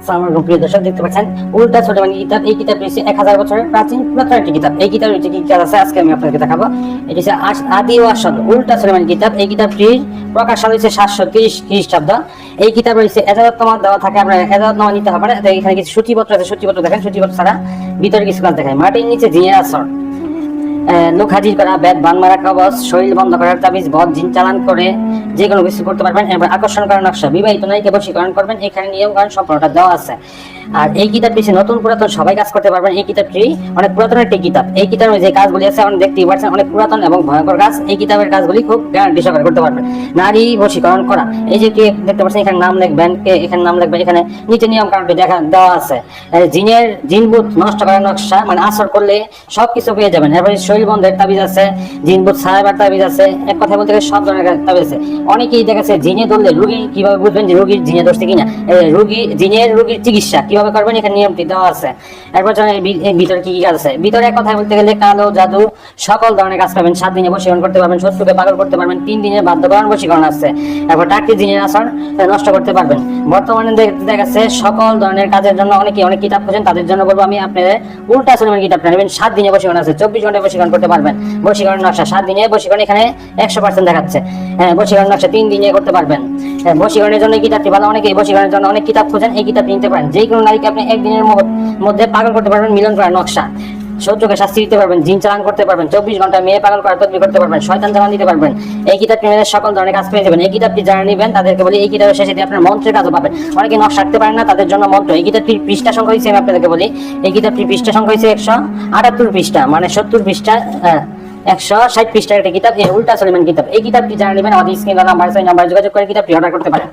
আসসালামু আলাইকুম প্রিয় দর্শক, দেখতে পাচ্ছেন উল্টা সুলেমানি কিতাব। এই কিতাব রয়েছে 1000 বছরের প্রাচীন পুরাতন একটি কিতাব। এই কিতাব রয়েছে কি কাজ আছে আজকে আমি আপনাদেরকে দেখাবো। এটি হচ্ছে আদি ও আসল উল্টা সুলেমানি কিতাব। এই কিতাবটির প্রকাশ সাল হচ্ছে 730 খ্রিস্টাব্দ। এই কিতাব রয়েছে এজাজতনামা দেওয়া থাকে, আপনার এজাজতনামা নিতে হবে না। এখানে কিছু সূচিপত্র আছে, সূচিপত্র দেখেন। সূচিপত্র ছাড়া ভিতরে কিছু কাজ দেখায়। মাটির নিচে জিনের আসর, লোক হাজির করা, বেদ বান মারা, কবচ, শরীর বন্ধ করার তাবিজ, বধ, জিন চালান করে যে কোনো কিছু করতে পারবেন। এবার আকর্ষণ করার নকশা, বিবাহিত নারীকে বশীকরণ করবেন। এখানে নিয়ম কারণ সম্পূর্ণটা দেওয়া আছে। আর এই কিতাবটি নতুন পুরাতন সবাই কাজ করতে পারবেন। এই কিতাবটি অনেক পুরাতন একটি কিতাব। এই কিতাবের যে কাজগুলি আছে আপনি দেখতেই পাচ্ছেন, অনেক পুরাতন এবং ভয়ঙ্কর কাজ। এই কিতাবের কাজগুলি খুব গ্যারান্টি সহকারে করতে পারবেন। নারী বশীকরণ করা, এই যে দেখতে পাচ্ছেন এখানে নাম লিখবেন, এখানে নাম লিখবেন, এখানে নিচে নিয়ম কারণটি দেওয়া আছে। জিনবুত নষ্ট করার নকশা, মানে আসর করলে সবকিছু পেয়ে যাবেন। এরপরে শরীর বন্ধের তাবিজ আছে, জিনবুত ছাড়াবার তাবিজ আছে। এক কথা বলতে গেলে সব ধরনের তাবিজ আছে। অনেকেই দেখাচ্ছে জিনে ধরলে রোগী কিভাবে বুঝবেন যে রোগীর জিনে ধরছে কিনা, রোগীর চিকিৎসা কিভাবে করবেন, এখানে নিয়মটি দেওয়া আছে। এরপর ভিতরে কি কি কাজ আছে। ভিতরে এক কথা বলতে গেলে কালো জাদু সকল ধরনের কাজ পাবেন। 7 দিনে বশীকরণ করতে পারবেন, শত্রুকে পাগল করতে পারবেন। 3 দিনের বাধ্যকরণ বশীকরণ আছে। এরপর টাকি জিনের আসর নষ্ট করতে পারবেন। বর্তমানে দেখা যাচ্ছে সকল ধরনের কাজের জন্য অনেকে অনেক কিতাব খোঁজেন, তাদের জন্য বলবো আমি আপনাদের উল্টা সুলেমানি কিতাবটা নেবেন। 7 দিনে বশীকরণ আছে, 24 ঘন্টায় বশীকরণ করতে পারবেন। বশীকরণ নকশা 7 দিনে বশীকরণ, এখানে 100% দেখাচ্ছে। বশীকরণ নকশা 3 দিনে করতে পারবেন। বশীকরণের জন্য এই কিতাবটি ভালো। অনেকে বশীকরণের জন্য অনেক কিতাব খোঁজেন, এই কিতাবটি নিতে পারেন। যে কোনো নারীকে আপনি একদিনের মধ্যে পাগল করতে পারবেন। মিলন করার নকশা, শত্রুকে শাস্তি দিতে পারবেন, জিন চালান করতে পারবেন, 24 ঘন্টা মেয়ে পাগল করার তদবির করতে পারবেন, শয়তান চালান দিতে পারবেন। এই কিতাবটি মেয়েদের সকল ধরনের কাজ পেয়ে যাবেন। এই কিতাবটি যারা নেবেন তাদেরকে বলি এই কিতাবের শেষে দিয়ে আপনার মন্ত্রের কাজও পাবেন। অনেকে নকশা আঁকতে পারেন না, তাদের জন্য মন্ত্র। এই কিতাবটির পৃষ্ঠা সংখ্যা হয়েছে, আমি আপনাদেরকে বলি, এই কিতাবটির পৃষ্ঠা সংখ্যা হয়েছে 178 পৃষ্ঠা, মানে 70 পৃষ্ঠা, 160 পৃষ্ঠার একটা কিতাব, এই উল্টা সুলেমান কিতাব। এই কিতাবটি যারা নেবেন আমাদের স্ক্রিনে নাম্বার আছে, নাম্বার যোগাযোগ করে কিতাবটি অর্ডার করতে পারেন।